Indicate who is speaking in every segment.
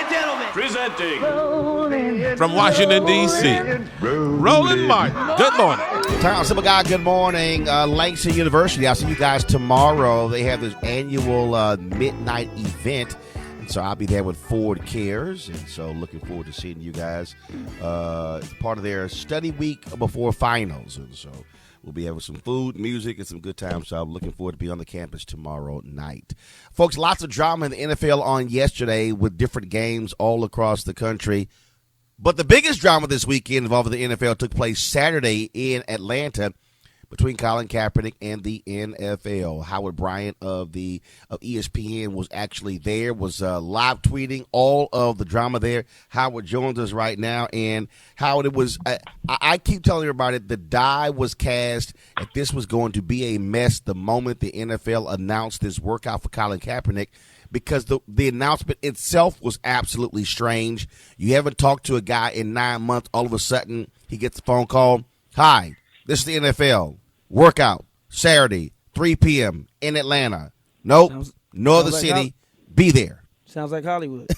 Speaker 1: and gentlemen,
Speaker 2: presenting from Washington, D.C., Roland Martin. Good morning.
Speaker 3: Tom, Simple Guy, good morning. Langston University, I'll see you guys tomorrow. They have this annual midnight event. And so I'll be there with Ford Cares. And so looking forward to seeing you guys. It's part of their study week before finals. And so we'll be having some food, music, and some good times. So I'm looking forward to be on the campus tomorrow night. Folks, lots of drama in the NFL on yesterday with different games all across the country. But the biggest drama this weekend involving the NFL took place Saturday in Atlanta between Colin Kaepernick and the NFL. Howard Bryant of ESPN was actually there, was live tweeting all of the drama there. Howard joins us right now. And Howard, it was I keep telling everybody the die was cast that this was going to be a mess the moment the NFL announced this workout for Colin Kaepernick, because the announcement itself was absolutely strange. You haven't talked to a guy in 9 months. All of a sudden, he gets a phone call. Hi, this is the NFL. Workout, Saturday, 3 p.m. in Atlanta. Nope, no other city. Be there.
Speaker 4: Sounds like Hollywood.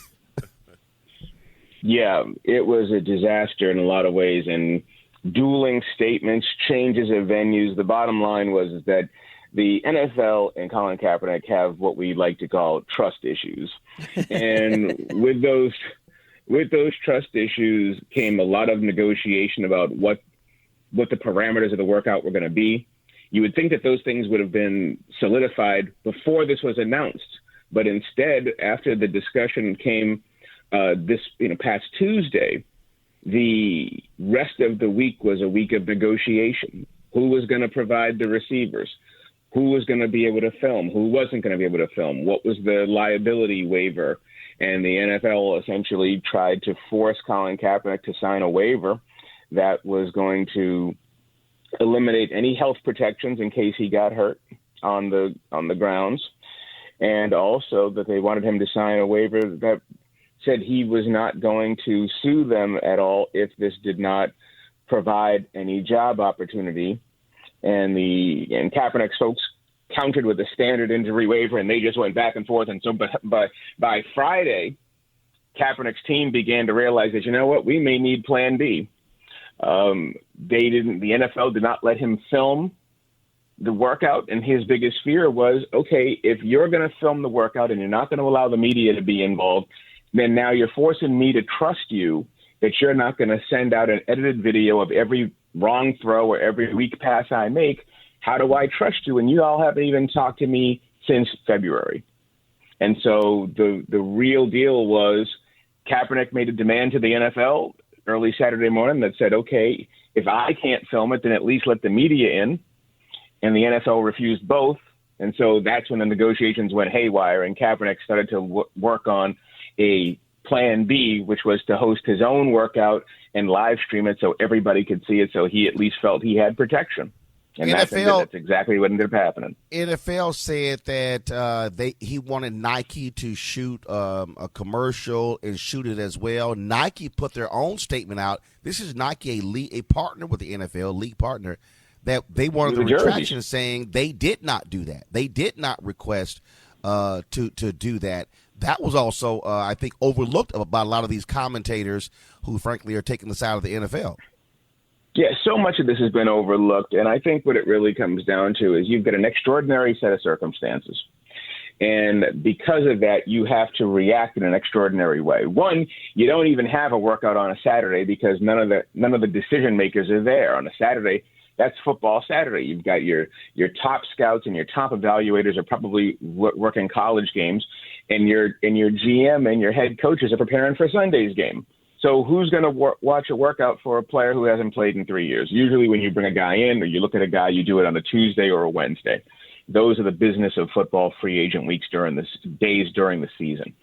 Speaker 5: Yeah, it was a disaster in a lot of ways, and dueling statements, changes of venues. The bottom line was that the NFL and Colin Kaepernick have what we like to call trust issues. And with those trust issues came a lot of negotiation about what the parameters of the workout were going to be. You would think that those things would have been solidified before this was announced. But instead, after the discussion came past Tuesday, the rest of the week was a week of negotiation. Who was going to provide the receivers? Who was going to be able to film? Who wasn't going to be able to film? What was the liability waiver? And the NFL essentially tried to force Colin Kaepernick to sign a waiver that was going to eliminate any health protections in case he got hurt on the grounds, and also that they wanted him to sign a waiver that said he was not going to sue them at all if this did not provide any job opportunity. And Kaepernick's folks countered with a standard injury waiver, and they just went back and forth. And so by Friday, Kaepernick's team began to realize that, you know what, we may need plan B. The NFL did not let him film the workout, and his biggest fear was, okay, if you're going to film the workout and you're not going to allow the media to be involved, then now you're forcing me to trust you that you're not going to send out an edited video of every wrong throw or every weak pass I make. How do I trust you? And you all haven't even talked to me since February. And so the real deal was Kaepernick made a demand to the NFL early Saturday morning that said, okay, if I can't film it, then at least let the media in. And the NFL refused both. And so that's when the negotiations went haywire, and Kaepernick started to work on a plan B, which was to host his own workout and live stream it so everybody could see it, so he at least felt he had protection. And that's exactly what ended up happening.
Speaker 3: NFL said that he wanted Nike to shoot a commercial and shoot it as well. Nike put their own statement out. This is Nike, a partner with the NFL, league partner, that they wanted the retraction, saying they did not do that. They did not request to do that. That was also, I think, overlooked by a lot of these commentators who, frankly, are taking the side of the NFL.
Speaker 5: Yeah, so much of this has been overlooked, and I think what it really comes down to is you've got an extraordinary set of circumstances. And because of that, you have to react in an extraordinary way. One, you don't even have a workout on a Saturday because none of the decision makers are there. On a Saturday, that's football Saturday. You've got your top scouts and your top evaluators are probably working college games, and your GM and your head coaches are preparing for Sunday's game. So who's going to watch a workout for a player who hasn't played in 3 years? Usually when you bring a guy in or you look at a guy, you do it on a Tuesday or a Wednesday. Those are the business of football free agent weeks days during the season.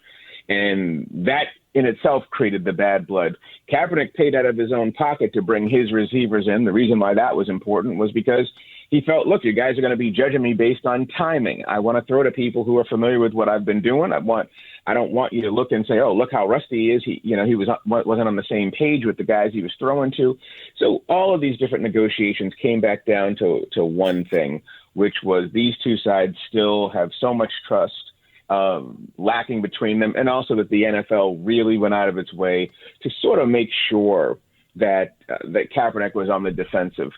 Speaker 5: And that in itself created the bad blood. Kaepernick paid out of his own pocket to bring his receivers in. The reason why that was important was because he felt, look, you guys are going to be judging me based on timing. I want to throw to people who are familiar with what I've been doing. I don't want you to look and say, oh, look how rusty he is. He wasn't on the same page with the guys he was throwing to. So all of these different negotiations came back down to one thing, which was these two sides still have so much trust. lacking between them, and also that the NFL really went out of its way to sort of make sure that that Kaepernick was on the defensive.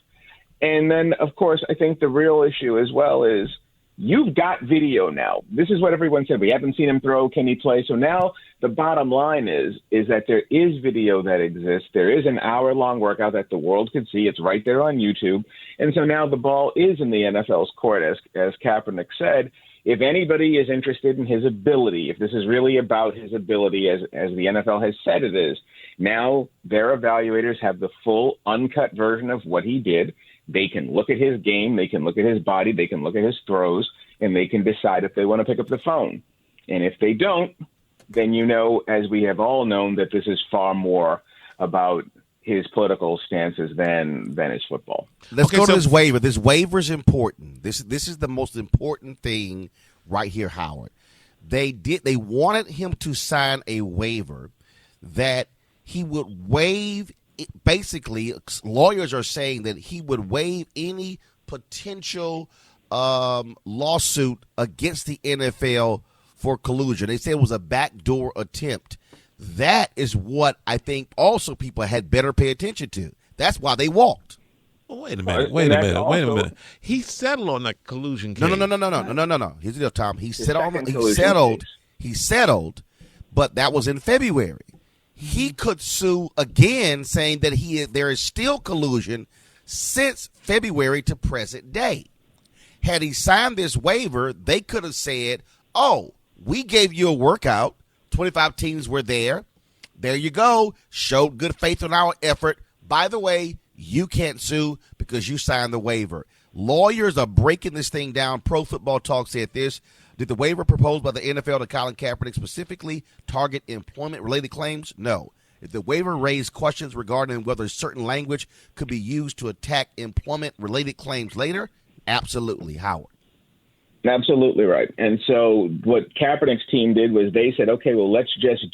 Speaker 5: And then, of course, I think the real issue as well is you've got video now. This is what everyone said. We haven't seen him throw. Can he play? So now the bottom line is that there is video that exists. There is an hour-long workout that the world could see. It's right there on YouTube. And so now the ball is in the NFL's court, as Kaepernick said. If anybody is interested in his ability, if this is really about his ability, as the NFL has said it is, now their evaluators have the full uncut version of what he did. They can look at his game, they can look at his body, they can look at his throws, and they can decide if they want to pick up the phone. And if they don't, then you know, as we have all known, that this is far more about his political stances than his football.
Speaker 3: Let's go to this waiver. This waiver is important. This is the most important thing right here, Howard. They wanted him to sign a waiver that he would waive. Basically, lawyers are saying that he would waive any potential lawsuit against the NFL for collusion. They said it was a backdoor attempt. That is what I think also people had better pay attention to. That's why they walked.
Speaker 2: Well, wait a minute. He settled on that collusion case.
Speaker 3: No. Here's the deal, Tom. He settled, but that was in February. He could sue again, saying that there is still collusion since February to present day. Had he signed this waiver, they could have said, "Oh, we gave you a workout. 25 teams were there. There you go. Showed good faith in our effort. By the way, you can't sue because you signed the waiver." Lawyers are breaking this thing down. Pro Football Talk said this. Did the waiver proposed by the NFL to Colin Kaepernick specifically target employment-related claims? No. If the waiver raised questions regarding whether certain language could be used to attack employment-related claims later, absolutely. Howard.
Speaker 5: Absolutely right. And so what Kaepernick's team did was they said, okay, well, let's just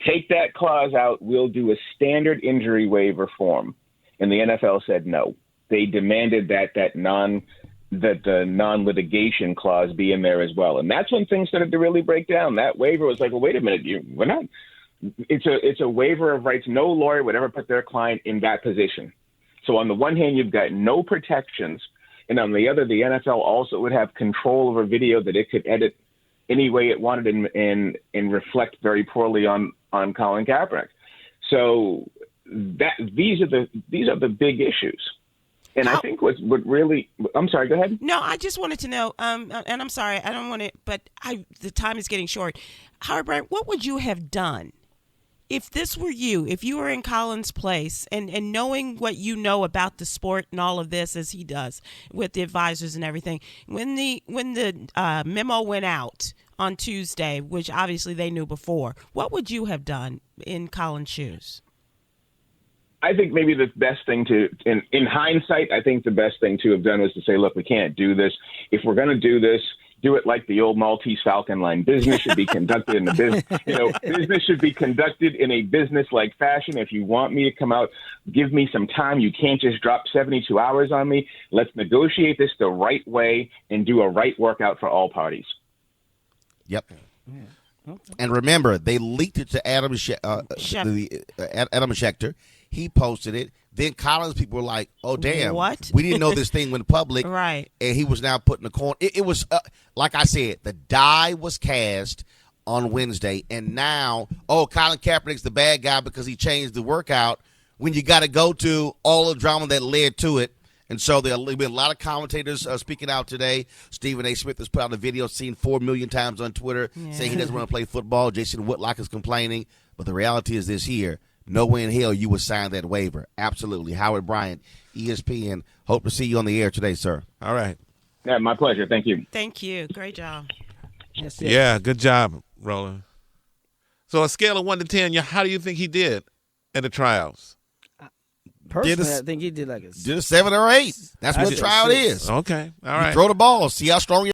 Speaker 5: take that clause out. We'll do a standard injury waiver form. And the NFL said no. They demanded that the non-litigation clause be in there as well. And that's when things started to really break down. That waiver was like, well, wait a minute, we're not. It's a waiver of rights. No lawyer would ever put their client in that position. So on the one hand, you've got no protections. And on the other, the NFL also would have control over video that it could edit any way it wanted and reflect very poorly on Colin Kaepernick. So these are the big issues. And I think what really – I'm sorry, go ahead.
Speaker 1: No, I just wanted to know, and I'm sorry, I don't want to – but the time is getting short. Howard Bryant, what would you have done if this were you, if you were in Colin's place and knowing what you know about the sport and all of this as he does with the advisors and everything, when the memo went out on Tuesday, which obviously they knew before, what would you have done in Colin's shoes?
Speaker 5: I think maybe the best thing in hindsight, I think the best thing to have done was to say, look, we can't do this. If we're going to do this, do it like the old Maltese Falcon line. Business should be conducted in business should be conducted in a business-like fashion. If you want me to come out, give me some time. You can't just drop 72 hours on me. Let's negotiate this the right way and do a right workout for all parties.
Speaker 3: Yep. Yeah. Okay. And remember, they leaked it to Adam Schechter. He posted it. Then Collins people were like, "Oh damn,
Speaker 1: what?
Speaker 3: We didn't know this thing went public."
Speaker 1: Right.
Speaker 3: And he was now put in the corner. It was like I said, the die was cast on Wednesday, and now Colin Kaepernick's the bad guy because he changed the workout. When you got to go to all the drama that led to it. And so there have been a lot of commentators speaking out today. Stephen A. Smith has put out a video seen 4 million times on Twitter saying he doesn't want to play football. Jason Whitlock is complaining. But the reality is this here. No way in hell you would sign that waiver. Absolutely. Howard Bryant, ESPN. Hope to see you on the air today, sir.
Speaker 2: All right.
Speaker 5: Yeah, my pleasure. Thank you.
Speaker 1: Thank you. Great job.
Speaker 4: Yes.
Speaker 2: Yeah, good job, Roland. So a scale of 1 to 10, how do you think he did at the trials?
Speaker 4: Personally, I think he did like
Speaker 3: did a 7 or 8. That's what a trial is.
Speaker 2: Okay. All right.
Speaker 3: You throw the ball, see how strong